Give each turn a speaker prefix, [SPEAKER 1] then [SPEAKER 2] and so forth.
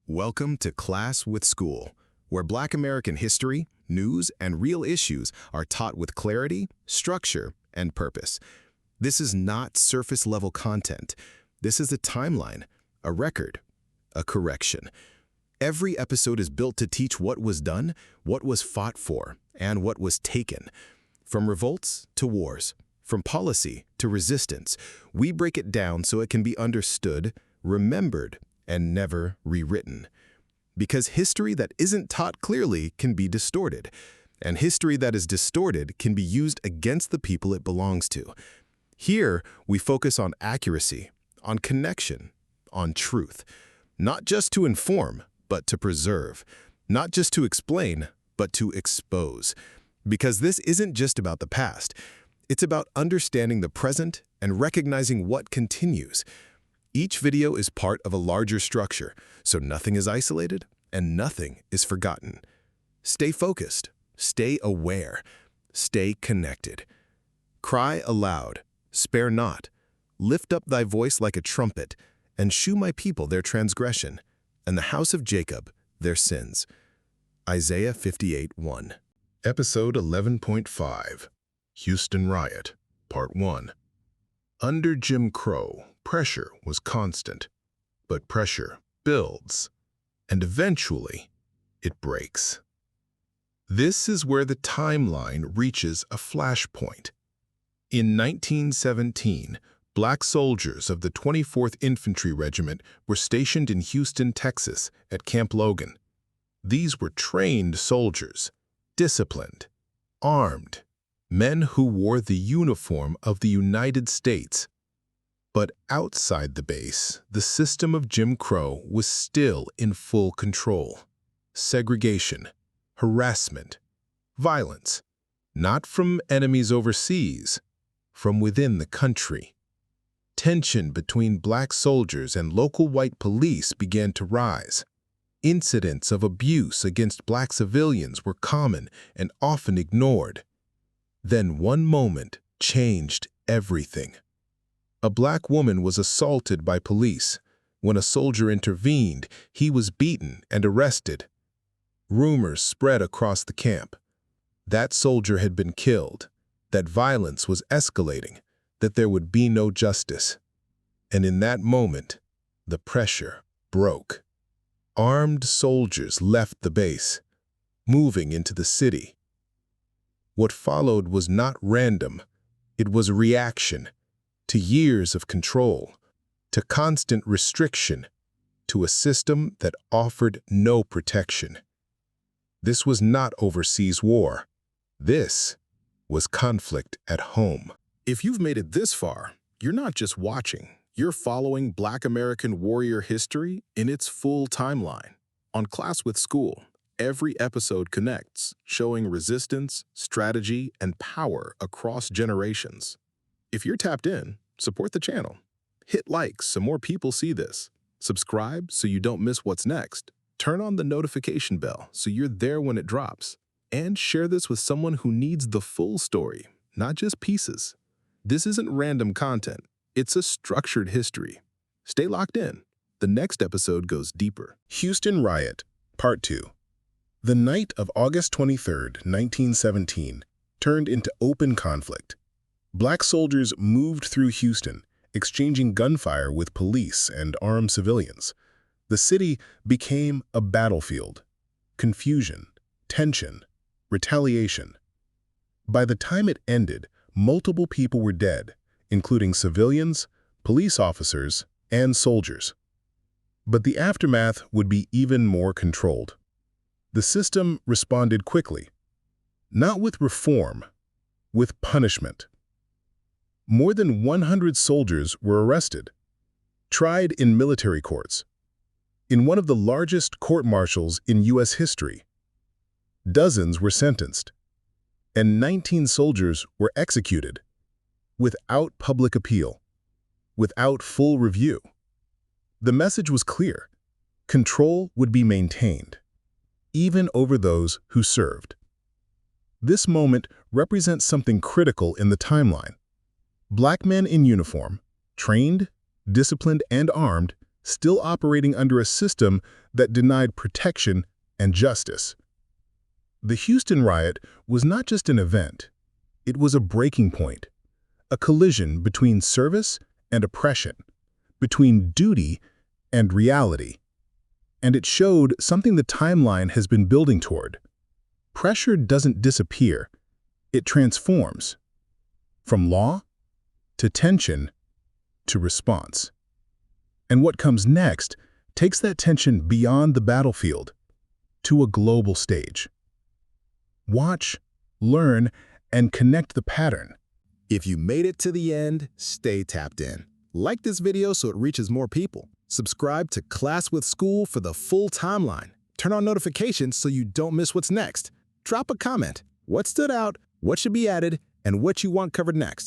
[SPEAKER 1] Welcome to Class with Skeul, where Black American history, news, and real issues are taught with clarity, structure, and purpose. This is not surface-level content. This is a timeline, a record, a correction. Every episode is built to teach what was done, what was fought for, and what was taken. From revolts to wars, from policy to resistance, we break it down so it can be understood, remembered, and never rewritten. Because history that isn't taught clearly can be distorted, and history that is distorted can be used against the people it belongs to. Here, we focus on accuracy, on connection, on truth. Not just to inform, but to preserve. Not just to explain, but to expose. Because this isn't just about the past. It's about understanding the present and recognizing what continues. Each video is part of a larger structure, so nothing is isolated and nothing is forgotten. Stay focused, stay aware, stay connected. Cry aloud, spare not. Lift up thy voice like a trumpet, and shew my people their transgression, and the house of Jacob their sins. Isaiah 58:1. Episode 11.5, Houston Riot, Part 1. Under Jim Crow, pressure was constant, but pressure builds, and eventually it breaks. This is where the timeline reaches a flashpoint. In 1917, Black soldiers of the 24th Infantry Regiment were stationed in Houston, Texas, at Camp Logan. These were trained soldiers, disciplined, armed, men who wore the uniform of the United States. But outside the base, the system of Jim Crow was still in full control. Segregation, harassment, violence, not from enemies overseas, from within the country. Tension between Black soldiers and local white police began to rise. Incidents of abuse against Black civilians were common and often ignored. Then one moment changed everything. A Black woman was assaulted by police. When a soldier intervened, he was beaten and arrested. Rumors spread across the camp. That soldier had been killed, that violence was escalating, that there would be no justice. And in that moment, the pressure broke. Armed soldiers left the base, moving into the city. What followed was not random. It was a reaction to years of control, to constant restriction, to a system that offered no protection. This was not overseas war. This was conflict at home.
[SPEAKER 2] If you've made it this far, you're not just watching. You're following Black American warrior history in its full timeline. On Class with Skeul, every episode connects, showing resistance, strategy, and power across generations. If you're tapped in, support the channel. Hit like so more people see this. Subscribe so you don't miss what's next. Turn on the notification bell so you're there when it drops. And share this with someone who needs the full story, not just pieces. This isn't random content. It's a structured history. Stay locked in. The next episode goes deeper.
[SPEAKER 1] Houston Riot, Part 2. The night of August 23, 1917, turned into open conflict. Black soldiers moved through Houston, exchanging gunfire with police and armed civilians. The city became a battlefield. Confusion, tension, retaliation. By the time it ended, multiple people were dead, including civilians, police officers, and soldiers. But the aftermath would be even more controlled. The system responded quickly, not with reform, with punishment. More than 100 soldiers were arrested, tried in military courts, in one of the largest court-martials in U.S. history. Dozens were sentenced, and 19 soldiers were executed, without public appeal, without full review. The message was clear. Control would be maintained, even over those who served. This moment represents something critical in the timeline. Black men in uniform, trained, disciplined, and armed,
[SPEAKER 2] still operating under a system that denied protection and justice. The Houston Riot was not just an event. It was a breaking point, a collision between service and oppression, between duty and reality. And it showed something the timeline has been building toward. Pressure doesn't disappear, it transforms. From law to tension to response. And what comes next takes that tension beyond the battlefield to a global stage. Watch, learn, and connect the pattern.
[SPEAKER 1] If you made it to the end, stay tapped in. Like this video so it reaches more people. Subscribe to Class with Skeul for the full timeline. Turn on notifications so you don't miss what's next. Drop a comment. What stood out, what should be added, and what you want covered next.